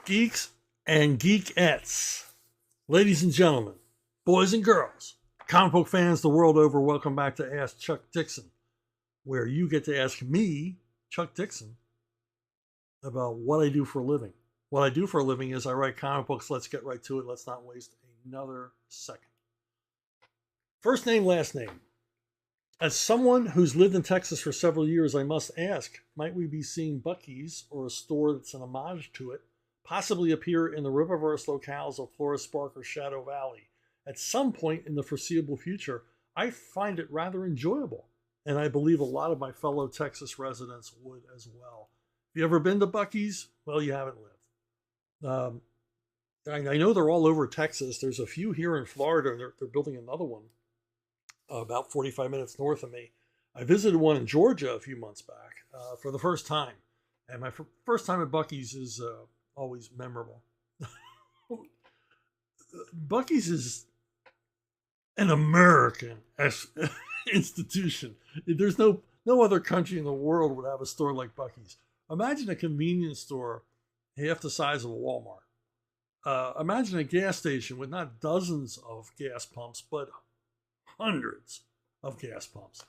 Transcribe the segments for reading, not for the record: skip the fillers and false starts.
Geeks and geekettes, ladies and gentlemen, boys and girls, comic book fans the world over, welcome back to Ask Chuck Dixon, where you get to ask me, Chuck Dixon, about what I do for a living. What I do for a living is I write comic books. Let's get right to it. Let's not waste another second. First name, last name. As someone who's lived in Texas for several years, I must ask, might we be seeing Buc-ee's or a store that's an homage to it possibly appear in the Riververse locales of Florist Park or Shadow Valley at some point in the foreseeable future? I find it rather enjoyable, and I believe a lot of my fellow Texas residents would as well. Have you ever been to Buc-ee's? Well, you haven't lived. I know they're all over Texas. There's a few here in Florida, and they're building another one about 45 minutes north of me. I visited one in Georgia a few months back for the first time. And my first time at Buc-ee's is always memorable. Buc-ee's is an American institution. There's no other country in the world would have a store like Buc-ee's. Imagine a convenience store half the size of a Walmart. Imagine a gas station with not dozens of gas pumps, but hundreds of gas pumps.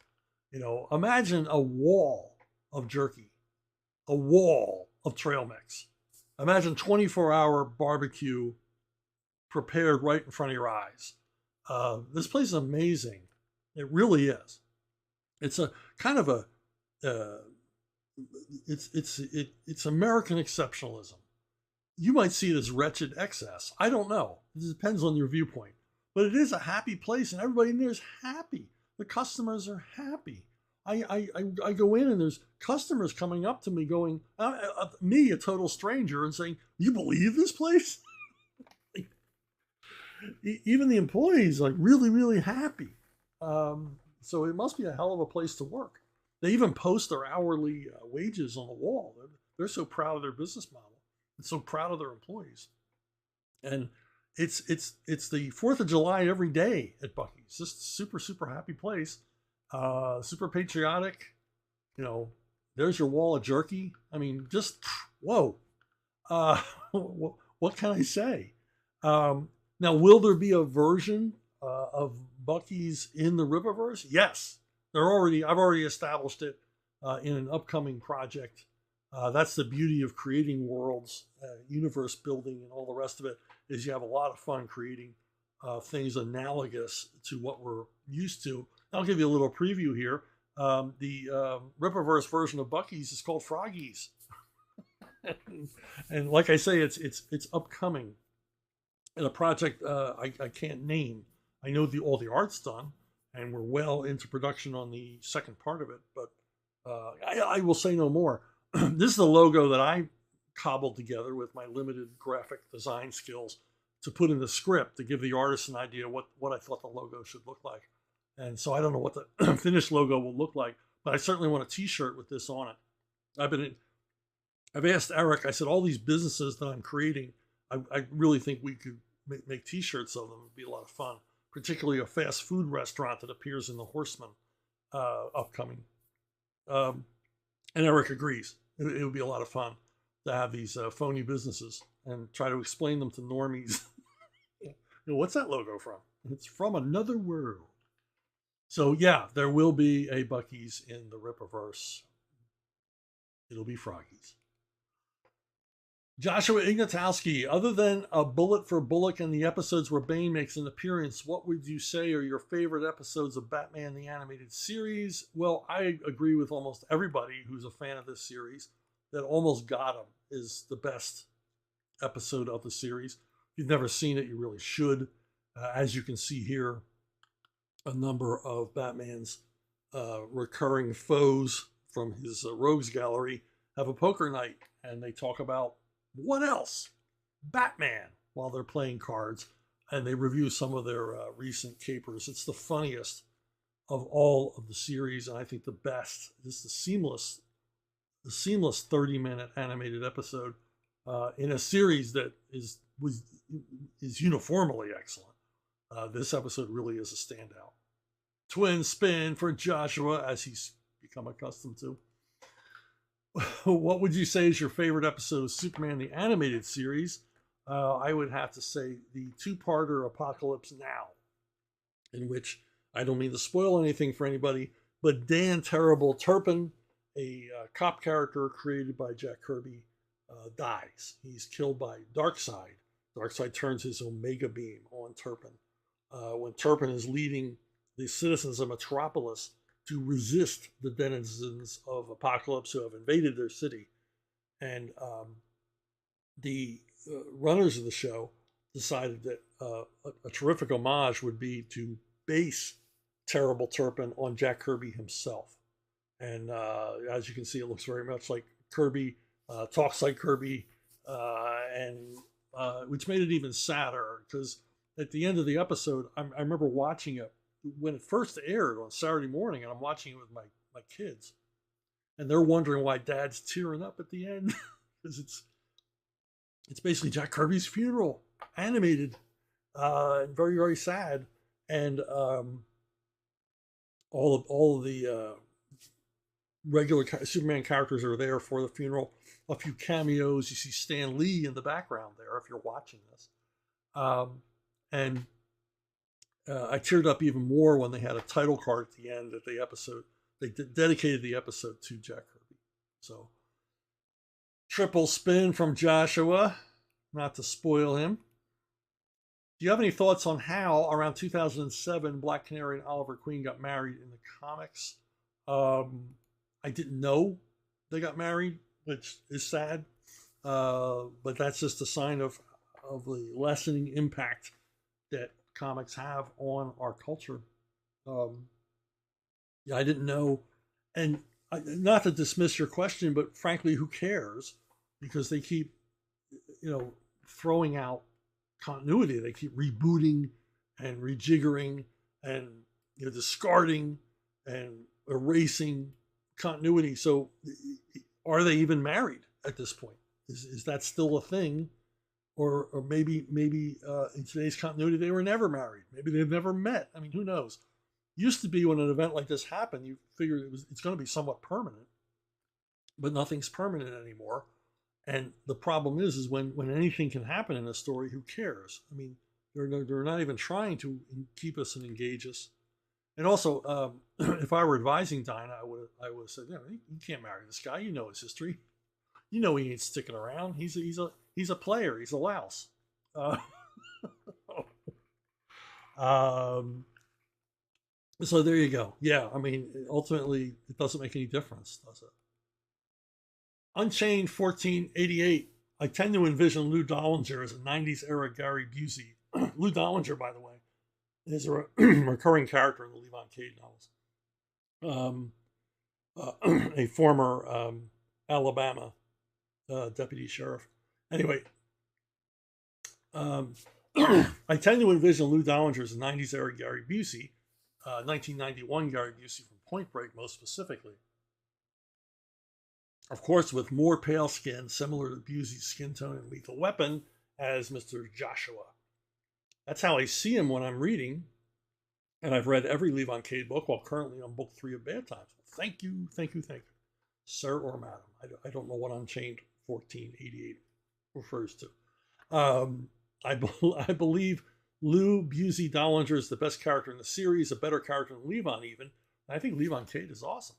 You know, imagine a wall of jerky, a wall of trail mix. Imagine 24-hour barbecue prepared right in front of your eyes. This place is amazing. It really is. It's a kind of a it's American exceptionalism. You might see it as wretched excess. I don't know. It depends on your viewpoint. But it is a happy place, and everybody in there is happy. The customers are happy. I go in, and there's customers coming up to me going, me, a total stranger, and saying, "You believe this place?" Even the employees like really, really happy. So it must be a hell of a place to work. They even post their hourly wages on the wall. They're so proud of their business model and so proud of their employees. And it's the 4th of July every day at Buc-ee's. Just super, super happy place. Super patriotic. You know, there's your wall of jerky. I mean, just, whoa. What can I say? Now, will there be a version of Buc-ee's in the Riververse? Yes. I've already established it in an upcoming project. That's the beauty of creating worlds, universe building, and all the rest of it, is you have a lot of fun creating things analogous to what we're used to. I'll give you a little preview here. The Riververse version of Buc-ee's is called Froggies. And like I say, it's upcoming. And a project I can't name. I know all the art's done, and we're well into production on the second part of it, but I will say no more. This is the logo that I cobbled together with my limited graphic design skills to put in the script to give the artist an idea what I thought the logo should look like. And so I don't know what the finished logo will look like, but I certainly want a t-shirt with this on it. I've asked Eric, I said, all these businesses that I'm creating, I really think we could make t-shirts of them. It'd be a lot of fun, particularly a fast food restaurant that appears in The Horseman upcoming. And Eric agrees. It would be a lot of fun to have these phony businesses and try to explain them to normies. You know, what's that logo from? It's from another world. So yeah, there will be a Buc-ee's in the Rippaverse. It'll be Froggies. Joshua Ignatowski, other than a bullet for Bullock and the episodes where Bane makes an appearance, what would you say are your favorite episodes of Batman the Animated Series? Well, I agree with almost everybody who's a fan of this series that Almost Got Him is the best episode of the series. If you've never seen it, you really should. As you can see here, a number of Batman's recurring foes from his rogues gallery have a poker night, and they talk about what else? Batman, while they're playing cards, and they review some of their recent capers. It's the funniest of all of the series, and I think the best. It's the seamless 30-minute animated episode in a series that is uniformly excellent. This episode really is a standout. Twin spin for Joshua, as he's become accustomed to. what would you say is your favorite episode of Superman the Animated Series? I would have to say the two-parter Apocalypse Now, in which, I don't mean to spoil anything for anybody, but Dan Terrible Turpin, a cop character created by Jack Kirby, dies. He's killed by Darkseid. Darkseid turns his Omega Beam on Turpin. When Turpin is leading the citizens of Metropolis to resist the denizens of Apocalypse who have invaded their city. And the runners of the show decided that a terrific homage would be to base Terrible Turpin on Jack Kirby himself. And as you can see, it looks very much like Kirby, talks like Kirby, and which made it even sadder because at the end of the episode, I remember watching it when it first aired on Saturday morning, and I'm watching it with my kids, and they're wondering why Dad's tearing up at the end because it's basically Jack Kirby's funeral, animated, and very, very sad, and all of the regular Superman characters are there for the funeral. A few cameos. You see Stan Lee in the background there if you're watching this, and I teared up even more when they had a title card at the end of the episode. They dedicated the episode to Jack Kirby. So, triple spin from Joshua, not to spoil him. Do you have any thoughts on how, around 2007, Black Canary and Oliver Queen got married in the comics? I didn't know they got married, which is sad. But that's just a sign of the lessening impact that comics have on our culture. Yeah, I didn't know. And not to dismiss your question, but frankly, who cares? Because they keep, throwing out continuity. They keep rebooting and rejiggering and discarding and erasing continuity. So are they even married at this point? Is that still a thing? Or maybe in today's continuity, they were never married. Maybe they've never met. I mean, who knows? Used to be when an event like this happened, you figured it's going to be somewhat permanent, but nothing's permanent anymore. And the problem is when anything can happen in a story, who cares? I mean, they're not even trying to keep us and engage us. And also, if I were advising Dinah, I would have said, you can't marry this guy. You know his history. You know he ain't sticking around. He's a player. He's a louse. So there you go. Yeah, I mean, ultimately, it doesn't make any difference, does it? Unchained 1488. I tend to envision Lou Dollinger as a 90s era Gary Busey. Lou Dollinger, by the way, is a recurring character in the Levon Cade novels. A former Alabama deputy sheriff. Anyway, I tend to envision Lou Dollinger as a 90s era Gary Busey, 1991 Gary Busey from Point Break, most specifically. Of course, with more pale skin, similar to Busey's skin tone in Lethal Weapon, as Mr. Joshua. That's how I see him when I'm reading. And I've read every Levon Cade book, while currently on book 3 of Bad Times. Thank you, sir or madam. I don't know what Unchained 1488 refers to. I believe Lou Busey Dollinger is the best character in the series, a better character than Levon even. I think Levon Cade is awesome.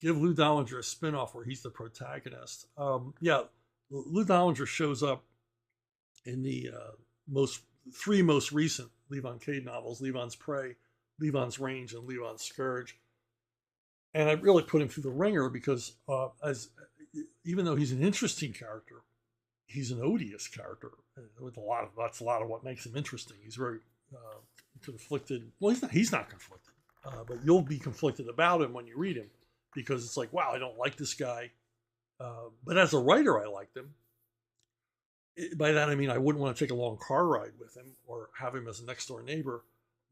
Give Lou Dollinger a spinoff where he's the protagonist. Lou Dollinger shows up in the three most recent Levon Cade novels: Levon's Prey, Levon's Range, and Levon's Scourge. And I really put him through the ringer because, even though he's an interesting character, he's an odious character. That's a lot of what makes him interesting. He's very conflicted. Well, he's not conflicted, but you'll be conflicted about him when you read him. Because it's like, wow, I don't like this guy. But as a writer, I liked him. By that, I mean, I wouldn't want to take a long car ride with him or have him as a next door neighbor.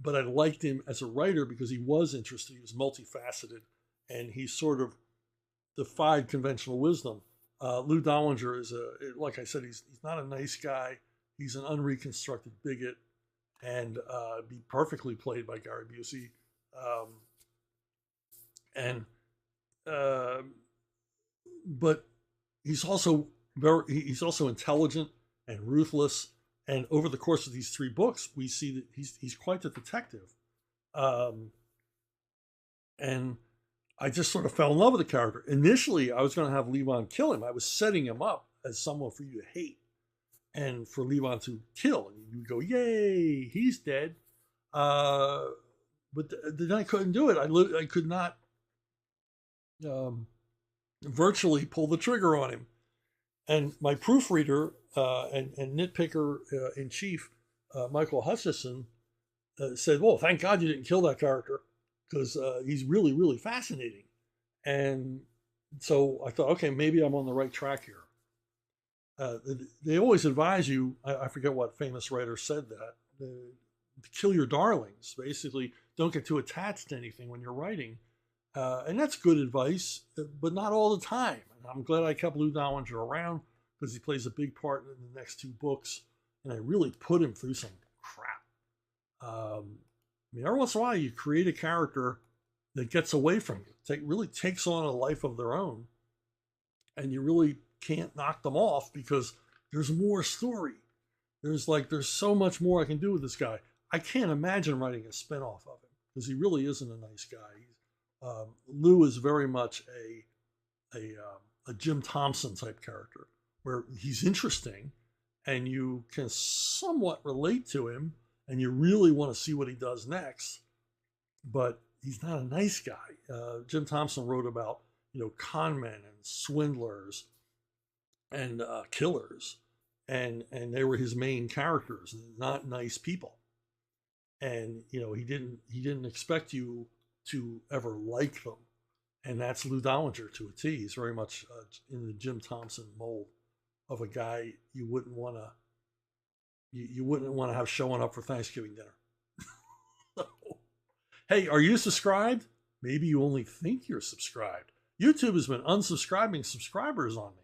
But I liked him as a writer because he was interested. He was multifaceted. And he sort of defied conventional wisdom. Lou Dollinger is like I said, he's not a nice guy. He's an unreconstructed bigot and be perfectly played by Gary Busey. but he's also he's also intelligent and ruthless. And over the course of these 3 books, we see that he's quite the detective. And I just sort of fell in love with the character. Initially, I was going to have Levon kill him. I was setting him up as someone for you to hate and for Levon to kill. And you would go, yay, he's dead. But then I couldn't do it. I could not virtually pull the trigger on him. And my proofreader and nitpicker in chief, Michael Hutchison, said, well, thank God you didn't kill that character, because he's really, really fascinating. And so I thought, okay, maybe I'm on the right track here. They always advise you, I forget what famous writer said that, to kill your darlings. Basically, don't get too attached to anything when you're writing. And that's good advice, but not all the time. And I'm glad I kept Lou Dollinger around, because he plays a big part in the next 2 books. And I really put him through some crap. I mean, every once in a while, you create a character that gets away from you, really takes on a life of their own, and you really can't knock them off because there's more story. There's so much more I can do with this guy. I can't imagine writing a spinoff of him, because he really isn't a nice guy. Lou is very much a Jim Thompson type character, where he's interesting and you can somewhat relate to him and you really want to see what he does next, but he's not a nice guy. Jim Thompson wrote about, con men and swindlers and killers, and they were his main characters, not nice people. And he didn't expect you to ever like them, and that's Lou Dollinger to a T. He's very much in the Jim Thompson mold of a guy you wouldn't want to have showing up for Thanksgiving dinner. Hey, are you subscribed? Maybe you only think you're subscribed. YouTube has been unsubscribing subscribers on me,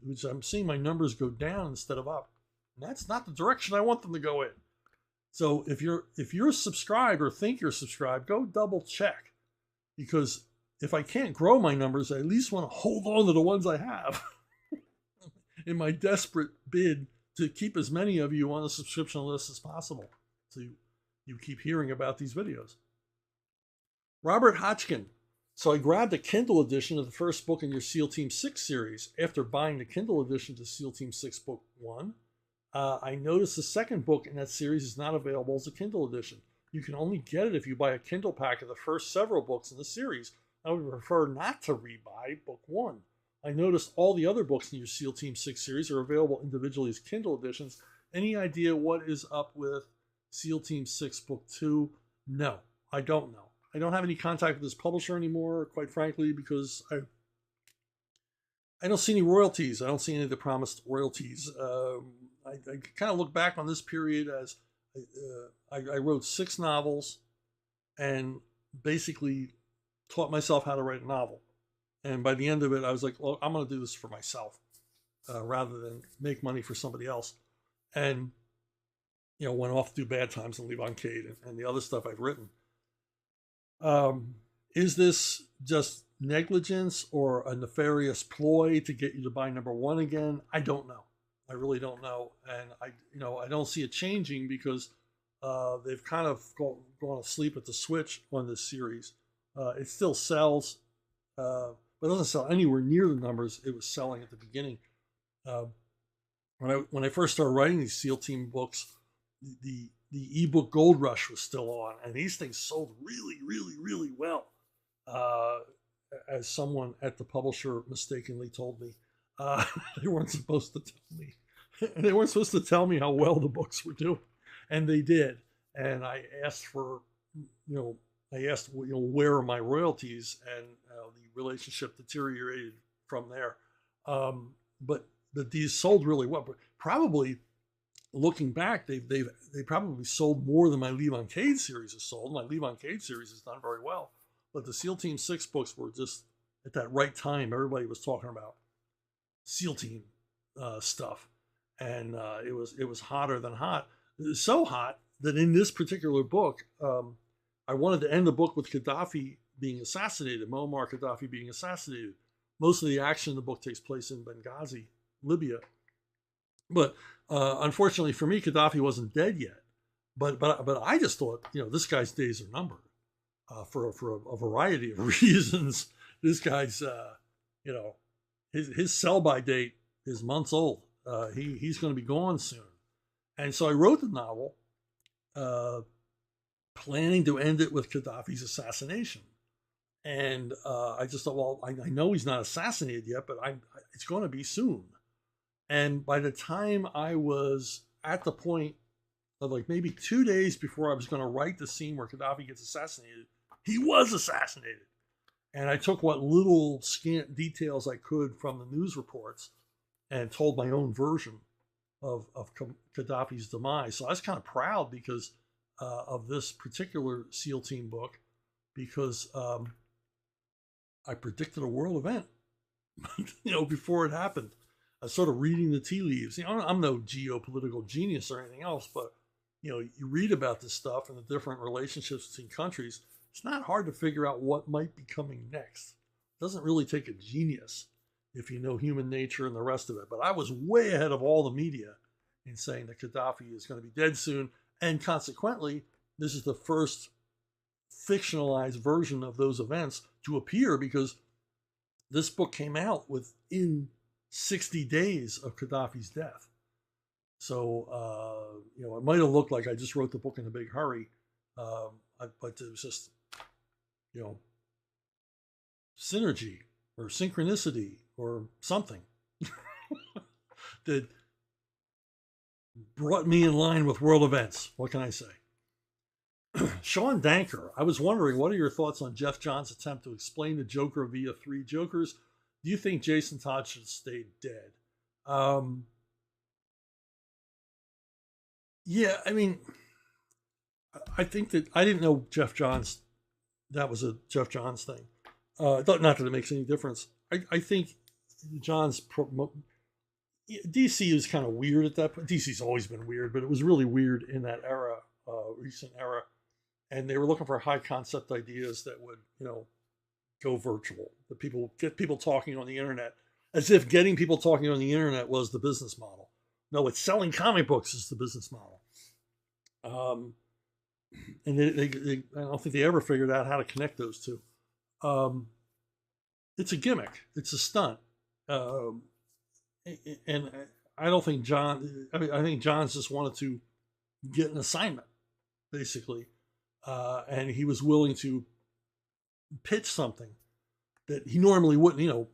which I'm seeing my numbers go down instead of up. And that's not the direction I want them to go in. So if you're subscribed or think you're subscribed, go double check, because if I can't grow my numbers, I at least want to hold on to the ones I have in my desperate bid to keep as many of you on the subscription list as possible, so you keep hearing about these videos. Robert Hodgkin. So I grabbed a Kindle edition of the first book in your SEAL Team 6 series. After buying the Kindle edition to SEAL Team 6 Book 1, I noticed the second book in that series is not available as a Kindle edition. You can only get it if you buy a Kindle pack of the first several books in the series. I would prefer not to rebuy Book 1. I noticed all the other books in your SEAL Team 6 series are available individually as Kindle editions. Any idea what is up with SEAL Team 6 Book 2? No, I don't know. I don't have any contact with this publisher anymore, quite frankly, because I don't see any royalties. I don't see any of the promised royalties. I kind of look back on this period as I wrote 6 novels and basically taught myself how to write a novel. And by the end of it, I was like, well, I'm going to do this for myself rather than make money for somebody else. And, went off to do Bad Times and Leave on Cade and the other stuff I've written. Is this just negligence or a nefarious ploy to get you to buy number 1 again? I don't know. I really don't know. And I don't see it changing because they've kind of gone asleep at the switch on this series. It still sells, but it doesn't sell anywhere near the numbers it was selling at the beginning. When I first started writing these SEAL Team books, the ebook gold rush was still on, and these things sold really, really, really well. As someone at the publisher mistakenly told me, they weren't supposed to tell me. They weren't supposed to tell me how well the books were doing, and they did. And I asked for, where are my royalties, and the relationship deteriorated from there. But these sold really well. But probably, looking back, they probably sold more than my Leave on Cade series has sold. My Leave on Cade series has done very well, but the SEAL Team 6 books were just at that right time. Everybody was talking about SEAL Team stuff, and it was hotter than hot. It was so hot that in this particular book, I wanted to end the book with Gaddafi being assassinated, Muammar Gaddafi being assassinated. most of the action in the book takes place in Benghazi, Libya. But unfortunately for me, Gaddafi wasn't dead yet. But I just thought, this guy's days are numbered for a variety of reasons. This guy's, his sell-by date is months old. He's going to be gone soon. And so I wrote the novel planning to end it with Gaddafi's assassination. And I just thought, well, I know he's not assassinated yet, but it's going to be soon. And by the time I was at the point of like maybe 2 days before I was going to write the scene where Gaddafi gets assassinated, he was assassinated. And I took what little scant details I could from the news reports and told my own version of Gaddafi's demise. So I was kind of proud because of this particular SEAL team book, because I predicted a world event, before it happened. I was sort of reading the tea leaves. I'm no geopolitical genius or anything else, but you read about this stuff and the different relationships between countries. It's not hard to figure out what might be coming next. It doesn't really take a genius if you know human nature and the rest of it. But I was way ahead of all the media in saying that Gaddafi is going to be dead soon. And consequently, this is the first fictionalized version of those events to appear, because this book came out within 60 days of Gaddafi's death. So, it might have looked like I just wrote the book in a big hurry, but it was just, synergy or synchronicity or something that brought me in line with world events. What can I say? Sean Danker, I was wondering, what are your thoughts on Jeff Johns' attempt to explain the Joker via 3 Jokers? Do you think Jason Todd should stay dead? Yeah, I mean, I think that I didn't know Jeff Johns, that was a Jeff Johns thing. Not that it makes any difference. I think Johns, DC was kind of weird at that point. DC's always been weird, but it was really weird in that era, recent era. And they were looking for high concept ideas that would, go virtual, that get people talking on the internet, as if getting people talking on the internet was the business model. No, it's selling comic books is the business model. And they I don't think they ever figured out how to connect those two. It's a gimmick. It's a stunt. And I don't think I think Johns just wanted to get an assignment, basically. And he was willing to pitch something that he normally wouldn't,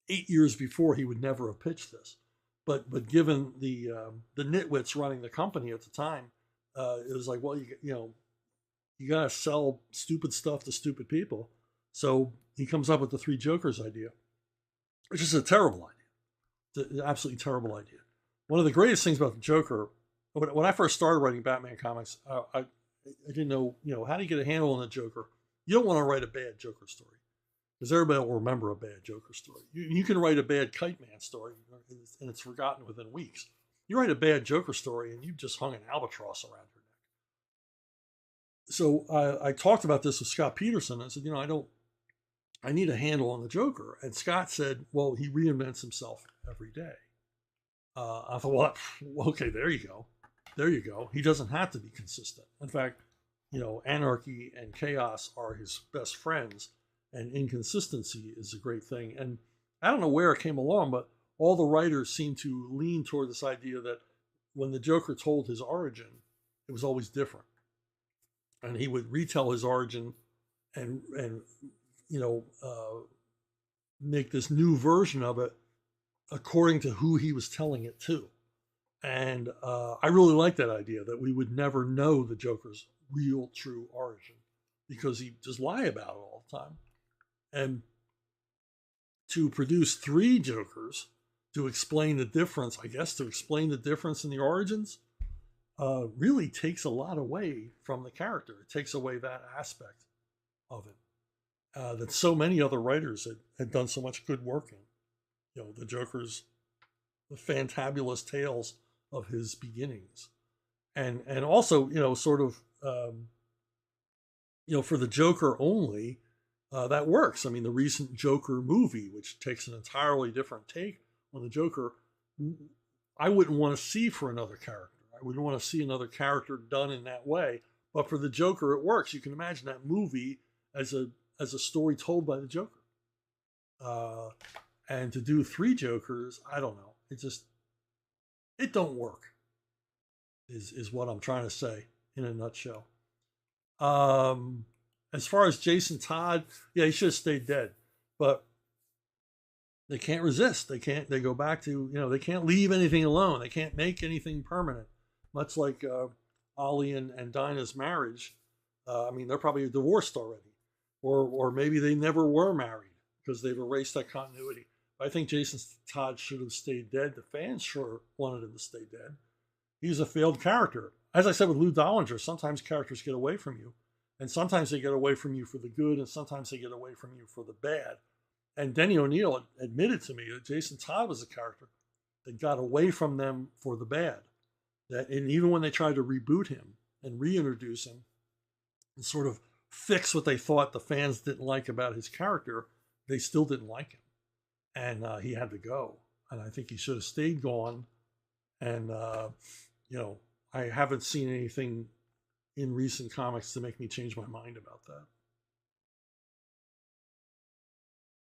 8 years before he would never have pitched this. But given the nitwits running the company at the time, it was like, well, you got to sell stupid stuff to stupid people. So he comes up with the 3 Jokers idea, which is a terrible idea. It's an absolutely terrible idea. One of the greatest things about the Joker, when I first started writing Batman comics, I didn't know, how do you get a handle on the Joker? You don't want to write a bad Joker story, because everybody will remember a bad Joker story. You can write a bad Kite Man story, and it's forgotten within weeks. You write a bad Joker story, and you've just hung an albatross around your neck. So I talked about this with Scott Peterson. I said, I need a handle on the Joker. And Scott said, well, he reinvents himself every day. I thought, well, okay, there you go. There you go. He doesn't have to be consistent. In fact, anarchy and chaos are his best friends, and inconsistency is a great thing. And I don't know where it came along, but all the writers seem to lean toward this idea that when the Joker told his origin, it was always different. And he would retell his origin and make this new version of it according to who he was telling it to. And I really like that idea, that we would never know the Joker's real, true origin, because he just lie about it all the time. And to produce 3 Jokers to explain the difference, I guess, to explain the difference in the origins, really takes a lot away from the character. It takes away that aspect of it that so many other writers had done so much good work in. The Joker's, the fantabulous tales of his beginnings. And also, sort of, for the Joker only, that works. I mean, the recent Joker movie, which takes an entirely different take on the Joker, I wouldn't want to see for another character. I wouldn't want to see another character done in that way. But for the Joker, it works. You can imagine that movie as a story told by the Joker. And to do 3 Jokers, I don't know. It don't work. Is what I'm trying to say in a nutshell. As far as Jason Todd, yeah, he should have stayed dead. But they can't resist. They go back to, they can't leave anything alone. They can't make anything permanent. Much like Ollie and Dinah's marriage. I mean, they're probably divorced already. Or maybe they never were married because they've erased that continuity. I think Jason Todd should have stayed dead. The fans sure wanted him to stay dead. He's a failed character. As I said with Lou Dollinger, sometimes characters get away from you. And sometimes they get away from you for the good, and sometimes they get away from you for the bad. And Denny O'Neil admitted to me that Jason Todd was a character that got away from them for the bad. And even when they tried to reboot him and reintroduce him and sort of fix what they thought the fans didn't like about his character, they still didn't like him. And he had to go. And I think he should have stayed gone. And, I haven't seen anything in recent comics to make me change my mind about that.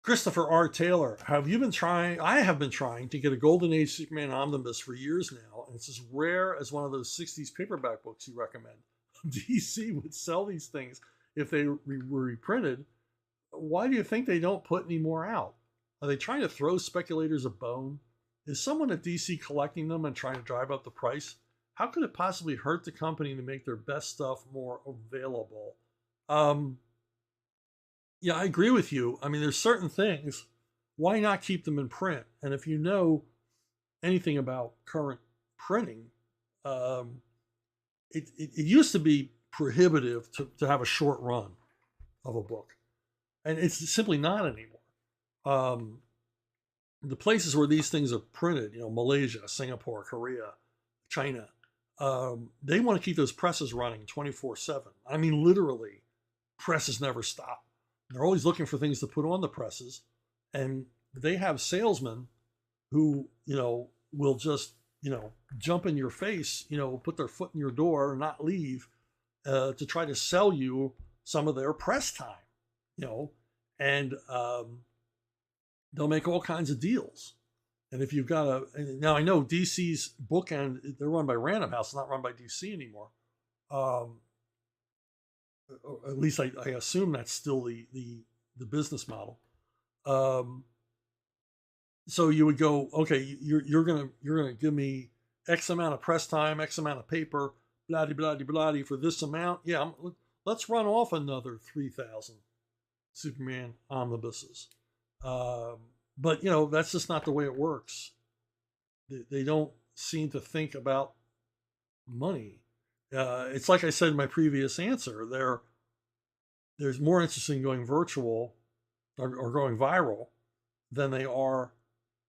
Christopher R. Taylor, have you been trying? I have been trying to get a Golden Age Superman omnibus for years now, and it's as rare as one of those 60s paperback books you recommend. DC would sell these things if they were reprinted. Why do you think they don't put any more out? Are they trying to throw speculators a bone? Is someone at DC collecting them and trying to drive up the price? How could it possibly hurt the company to make their best stuff more available? Yeah, I agree with you. I mean, there's certain things. Why not keep them in print? And if you know anything about current printing, it used to be prohibitive to have a short run of a book. And it's simply not anymore. The places where these things are printed, Malaysia, Singapore, Korea, China, they want to keep those presses running 24/7. I mean, literally, presses never stop. They're always looking for things to put on the presses. And they have salesmen who, will just, jump in your face, put their foot in your door and not leave to try to sell you some of their press time, and they'll make all kinds of deals. And if you've got now I know DC's bookend, they're run by Random House, not run by DC anymore. At least I assume that's still the business model. So you would go, okay, you're gonna give me X amount of press time, X amount of paper, blah blah blah blah for this amount. Yeah, let's run off another 3,000 Superman omnibuses. But that's just not the way it works. They don't seem to think about money. It's like I said in my previous answer. There's more interest in going virtual or going viral than they are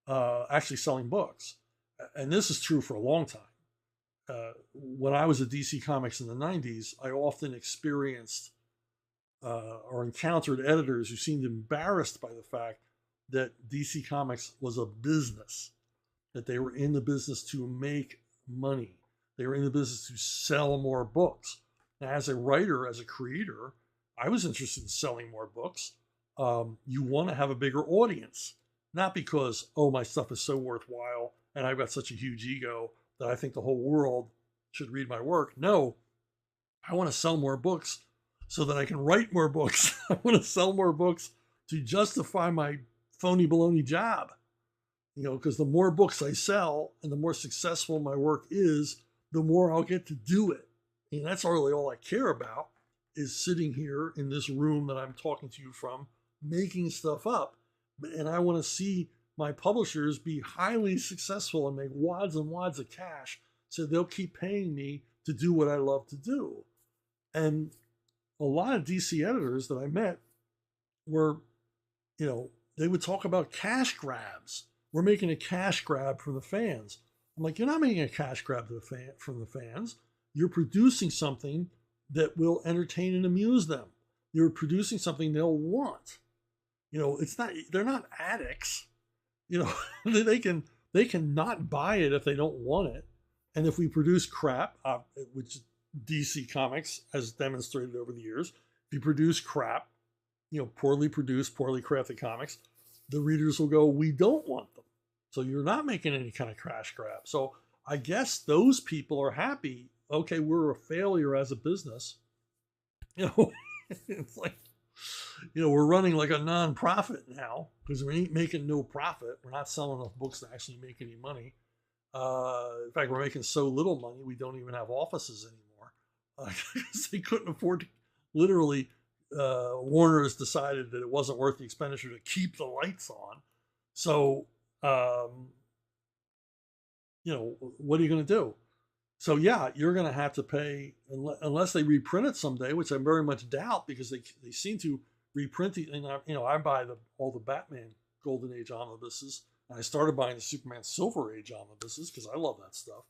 actually selling books. And this is true for a long time. When I was at DC Comics in the 90s, I often experienced or encountered editors who seemed embarrassed by the fact that DC Comics was a business, that they were in the business to make money. They were in the business to sell more books. Now, as a writer, as a creator, I was interested in selling more books. You want to have a bigger audience, not because, my stuff is so worthwhile and I've got such a huge ego that I think the whole world should read my work. No, I want to sell more books so that I can write more books. I want to sell more books to justify my phony baloney job, because the more books I sell and the more successful my work is, the more I'll get to do it. And that's really all I care about, is sitting here in this room that I'm talking to you from, making stuff up. And I want to see my publishers be highly successful and make wads and wads of cash, so they'll keep paying me to do what I love to do. And a lot of DC editors that I met were, they would talk about cash grabs. We're making a cash grab from the fans. I'm like, you're not making a cash grab from the fans. You're producing something that will entertain and amuse them. you're producing something they'll want. It's not, they're not addicts. They can not buy it if they don't want it. And if we produce crap, which DC Comics has demonstrated over the years, if you produce crap, poorly produced, poorly crafted comics, the readers will go, we don't want them. So you're not making any kind of crash grab. So I guess those people are happy. Okay, we're a failure as a business. It's like, we're running like a non-profit now because we ain't making no profit. We're not selling enough books to actually make any money. In fact, we're making so little money, we don't even have offices anymore. Because they couldn't afford to, literally, Warner has decided that it wasn't worth the expenditure to keep the lights on. So, what are you going to do? So yeah, you're going to have to pay, unless they reprint it someday, which I very much doubt, because they seem to reprint it. And I buy all the Batman Golden Age omnibuses, and I started buying the Superman Silver Age omnibuses because I love that stuff.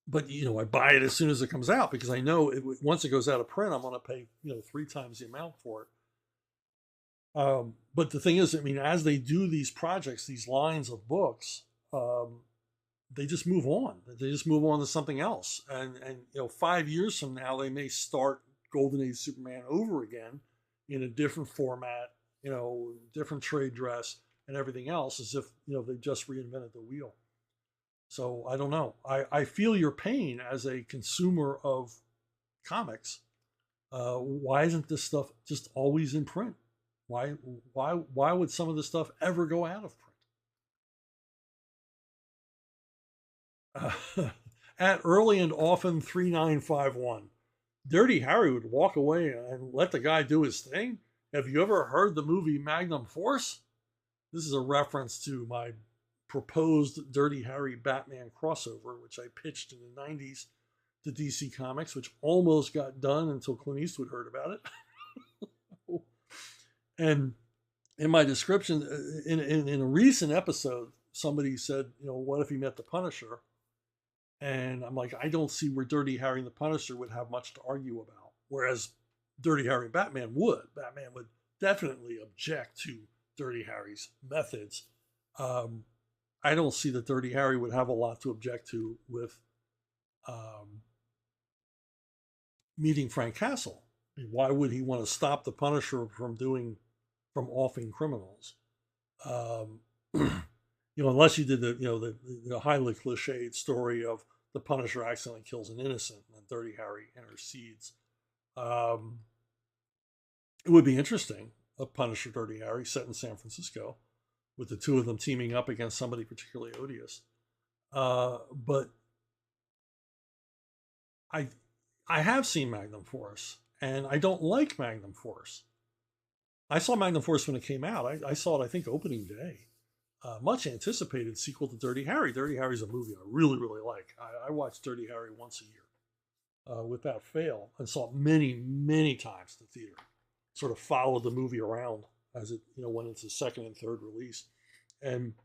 But I buy it as soon as it comes out because I know once it goes out of print, I'm going to pay 3 times the amount for it. But the thing is, as they do these projects, these lines of books, they just move on. They just move on to something else. And 5 years from now, they may start Golden Age Superman over again in a different format, different trade dress and everything else, as if, they just reinvented the wheel. So I don't know. I feel your pain as a consumer of comics. Why isn't this stuff just always in print? Why would some of this stuff ever go out of print? At Early and Often 3951, Dirty Harry would walk away and let the guy do his thing. Have you ever heard the movie Magnum Force? This is a reference to my proposed Dirty Harry Batman crossover, which I pitched in the 90s to DC Comics, which almost got done until Clint Eastwood heard about it. And in my description, in a recent episode, somebody said, what if he met the Punisher? And I'm like, I don't see where Dirty Harry and the Punisher would have much to argue about. Whereas Dirty Harry and Batman would. Batman would definitely object to Dirty Harry's methods. I don't see that Dirty Harry would have a lot to object to with meeting Frank Castle. Why would he want to stop the Punisher from offing criminals? Unless you did the highly cliched story of the Punisher accidentally kills an innocent and Dirty Harry intercedes. It would be interesting, a Punisher Dirty Harry set in San Francisco, with the two of them teaming up against somebody particularly odious. But I have seen Magnum Force, and I don't like Magnum Force. I saw Magnum Force when it came out. I saw it, I think, opening day. Much anticipated sequel to Dirty Harry. Dirty Harry's a movie I really, really like. I watch Dirty Harry once a year without fail, and saw it many, many times in the theater. Sort of followed the movie around as it went into second and third release. And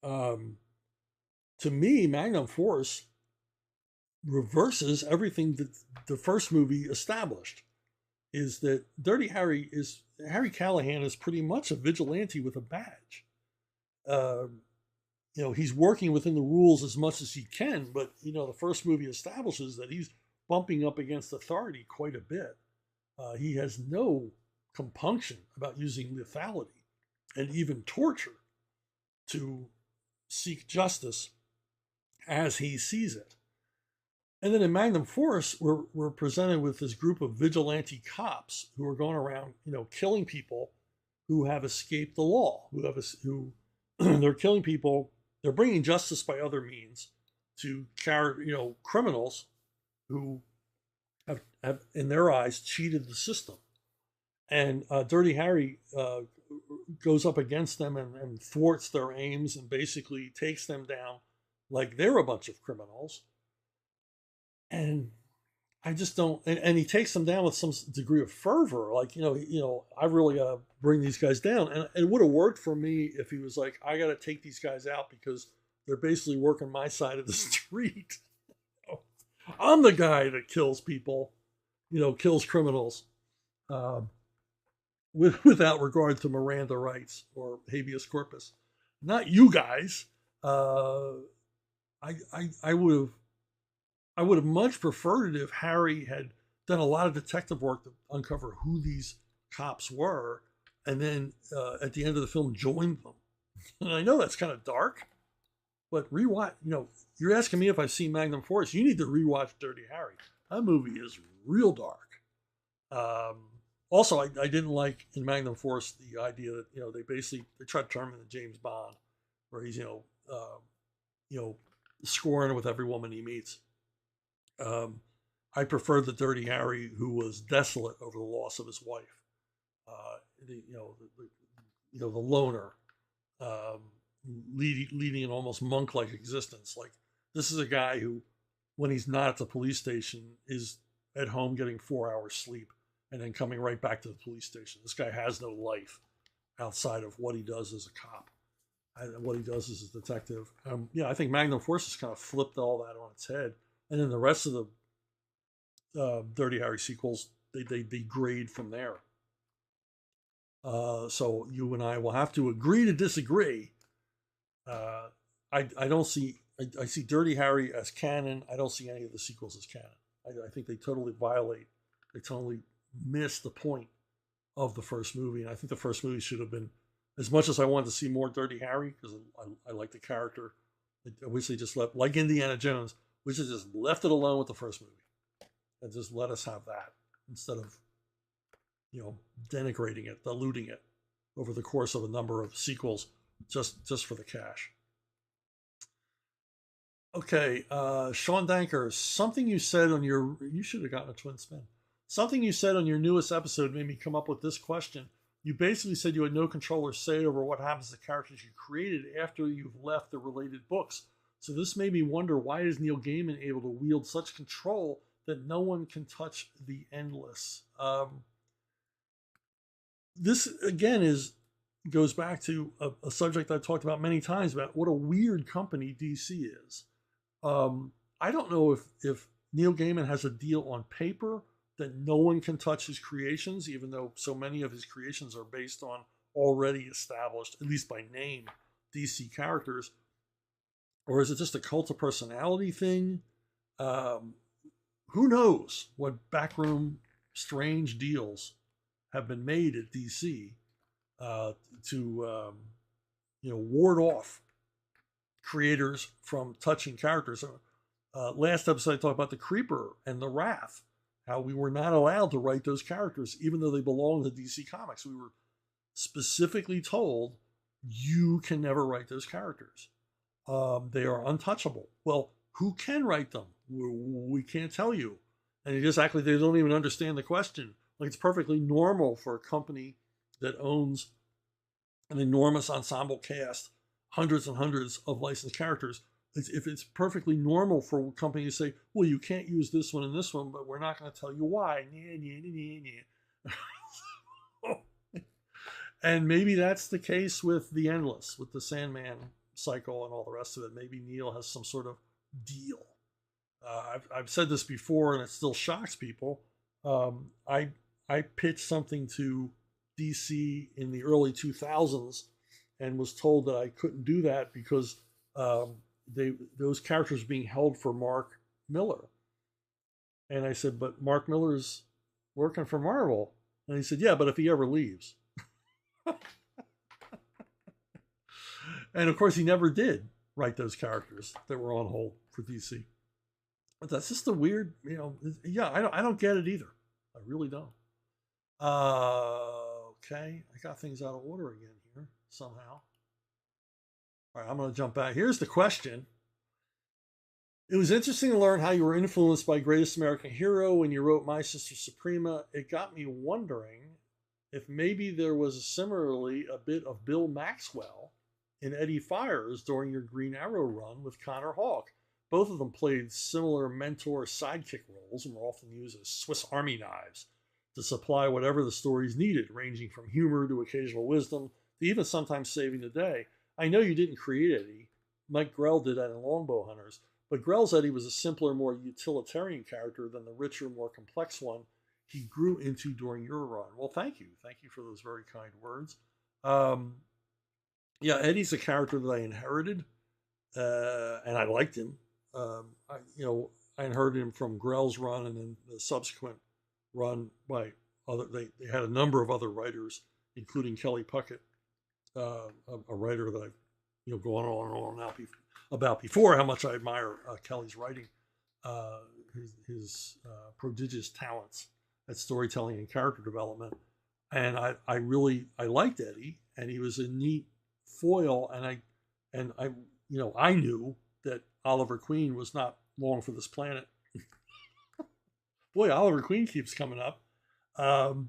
to me, Magnum Force reverses everything that the first movie established. Is that Harry Callahan is pretty much a vigilante with a badge. He's working within the rules as much as he can, but the first movie establishes that he's bumping up against authority quite a bit. He has no compunction about using lethality and even torture to seek justice as he sees it. And then in Magnum Force, we're presented with this group of vigilante cops who are going around, killing people who have escaped the law, who they're killing people. They're bringing justice by other means to criminals who have, in their eyes, cheated the system. And Dirty Harry goes up against them and thwarts their aims and basically takes them down like they're a bunch of criminals. And I just don't, and he takes them down with some degree of fervor. Like, I really got to bring these guys down. And it would have worked for me if he was like, I got to take these guys out because they're basically working my side of the street. I'm the guy that kills people. kills criminals without regard to Miranda rights or habeas corpus. Not you guys. I would have much preferred it if Harry had done a lot of detective work to uncover who these cops were, and then at the end of the film joined them. And I know that's kind of dark, but rewatch. You're asking me if I've seen Magnum Force. You need to rewatch Dirty Harry. That movie is real dark. Also, I didn't like in Magnum Force the idea that they tried to turn him into James Bond, where he's scoring with every woman he meets. I preferred the Dirty Harry who was desolate over the loss of his wife. The loner, leading an almost monk-like existence. Like, this is a guy who, when he's not at the police station, is at home getting 4 hours sleep and then coming right back to the police station. This guy has no life outside of what he does as a cop and what he does as a detective. I think Magnum Force has kind of flipped all that on its head. And then the rest of the Dirty Harry sequels, they grade from there. So you and I will have to agree to disagree. I don't see. I see Dirty Harry as canon. I don't see any of the sequels as canon. I think they totally violate. They totally miss the point of the first movie. And I think the first movie should have been, as much as I wanted to see more Dirty Harry, because I like the character, I wish they just left, like Indiana Jones, we should just left it alone with the first movie and just let us have that instead of, denigrating it, diluting it over the course of a number of sequels just for the cash. Okay, Sean Danker, something you said on you should have gotten a twin spin. Something you said on your newest episode made me come up with this question. You basically said you had no control or say over what happens to characters you created after you've left the related books. So this made me wonder, why is Neil Gaiman able to wield such control that no one can touch the endless? This, again, goes back to a subject I've talked about many times about what a weird company DC is. I don't know if Neil Gaiman has a deal on paper that no one can touch his creations, even though so many of his creations are based on already established, at least by name, DC characters. Or is it just a cult of personality thing? Who knows what backroom strange deals have been made at DC to ward off creators from touching characters. Last episode I talked about the Creeper and the Wrath, how we were not allowed to write those characters even though they belong to DC Comics. We were specifically told you can never write those characters. They are untouchable. Well, who can write them? We can't tell you. And it's exactly, they don't even understand the question. Like, it's perfectly normal for a company that owns an enormous ensemble cast, hundreds and hundreds of licensed characters. If it's perfectly normal for a company to say, well, you can't use this one and this one, but we're not going to tell you why. And maybe that's the case with The Endless, with the Sandman cycle and all the rest of it. Maybe Neil has some sort of deal. I've said this before, and it still shocks people. I pitched something to DC in the early 2000s and was told that I couldn't do that because those characters were being held for Mark Miller. And I said, but Mark Miller's working for Marvel. And he said, yeah, but if he ever leaves. And of course, he never did write those characters that were on hold for DC. But that's just a weird, I don't get it either. I really don't. Okay, I got things out of order again here somehow. All right, I'm going to jump back. Here's the question. It was interesting to learn how you were influenced by Greatest American Hero when you wrote My Sister Suprema. It got me wondering if maybe there was similarly a bit of Bill Maxwell in Eddie Fires during your Green Arrow run with Connor Hawke. Both of them played similar mentor sidekick roles and were often used as Swiss Army knives to supply whatever the stories needed, ranging from humor to occasional wisdom to even sometimes saving the day. I know you didn't create Eddie. Mike Grell did that in Longbow Hunters, but Grell's Eddie was a simpler, more utilitarian character than the richer, more complex one he grew into during your run. Well, thank you. Thank you for those very kind words. Yeah, Eddie's a character that I inherited, and I liked him. I inherited him from Grell's run, and then the subsequent run by other. They had a number of other writers, including Kelly Puckett, a writer that I've gone on and on now about before how much I admire Kelly's writing, his prodigious talents at storytelling and character development. And I liked Eddie, and he was a neat foil. And I knew that Oliver Queen was not long for this planet. Boy, Oliver Queen keeps coming up. Oliver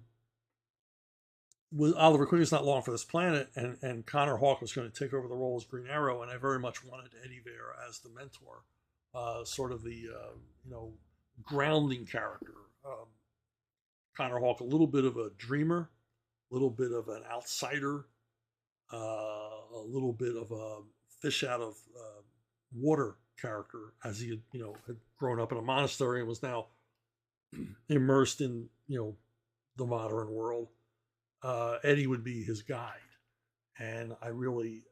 Queen was not long for this planet, and Connor Hawke was going to take over the role as Green Arrow, and I very much wanted Eddie there as the mentor, sort of the grounding character. Connor Hawke, a little bit of a dreamer, a little bit of an outsider, a little bit of a fish out of water character, as he had grown up in a monastery and was now immersed in the modern world. Eddie would be his guide, and I really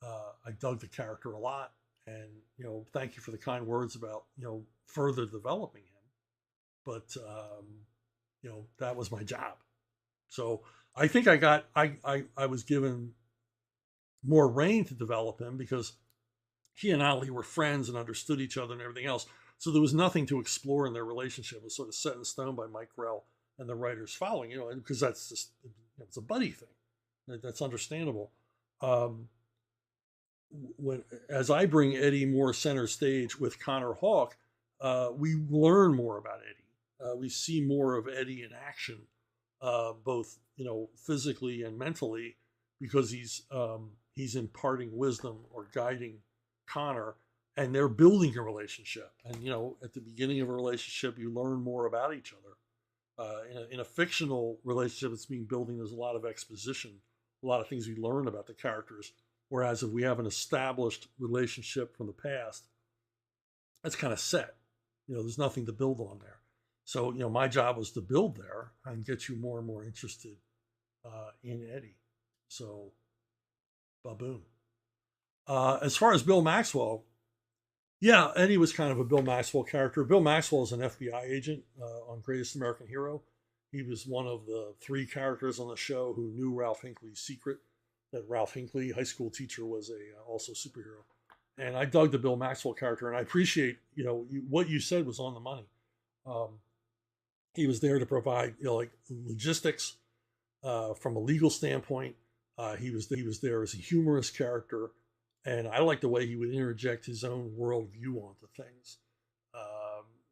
I dug the character a lot. And thank you for the kind words about further developing him. But that was my job. So I think I was given more reign to develop him because he and Ollie were friends and understood each other and everything else. So there was nothing to explore in their relationship. It was sort of set in stone by Mike Grell and the writers following, because that's just, it's a buddy thing. That's understandable. As I bring Eddie more center stage with Connor Hawke, we learn more about Eddie. We see more of Eddie in action, both physically and mentally, because he's imparting wisdom or guiding Connor, and they're building a relationship. And at the beginning of a relationship, you learn more about each other. In a fictional relationship that's being building, there's a lot of exposition, a lot of things we learn about the characters. Whereas if we have an established relationship from the past, that's kind of set. There's nothing to build on there. So, my job was to build there and get you more and more interested in Eddie. So, baboon. As far as Bill Maxwell, yeah, Eddie was kind of a Bill Maxwell character. Bill Maxwell is an FBI agent on Greatest American Hero. He was one of the 3 characters on the show who knew Ralph Hinckley's secret, that Ralph Hinckley, high school teacher, was also superhero. And I dug the Bill Maxwell character, and I appreciate, what you said was on the money. He was there to provide, like logistics from a legal standpoint. He was there as a humorous character, and I liked the way he would interject his own worldview onto things.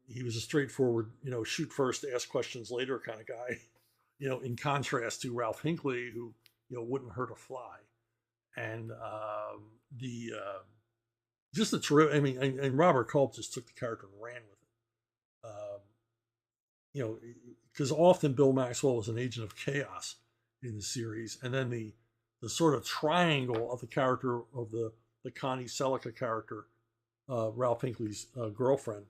He was a straightforward, shoot first, ask questions later kind of guy, in contrast to Ralph Hinckley, who wouldn't hurt a fly. And just a terrific, and Robert Koepp just took the character and ran with it. Because often Bill Maxwell was an agent of chaos in the series, and then the sort of triangle of the character of the Connie Selica character, Ralph Hinckley's girlfriend,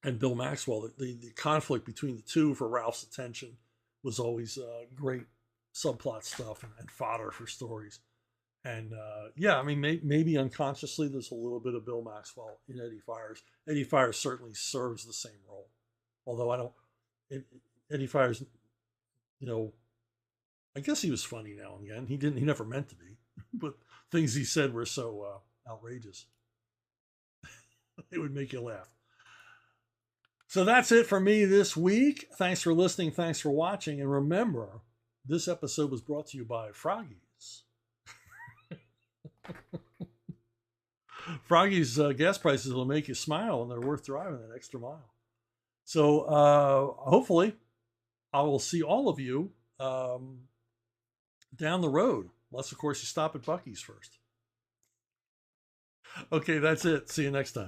and Bill Maxwell, the conflict between the two for Ralph's attention was always great subplot stuff and fodder for stories. And maybe unconsciously there's a little bit of Bill Maxwell in Eddie Fires. Eddie Fires certainly serves the same role, although Eddie Fires, I guess he was funny now and again. He never meant to be, but things he said were so outrageous. It would make you laugh. So that's it for me this week. Thanks for listening. Thanks for watching. And remember, this episode was brought to you by Froggies. Froggies gas prices will make you smile, and they're worth driving that extra mile. So hopefully I will see all of you down the road. Unless, of course, you stop at Buc-ee's first. Okay, that's it. See you next time.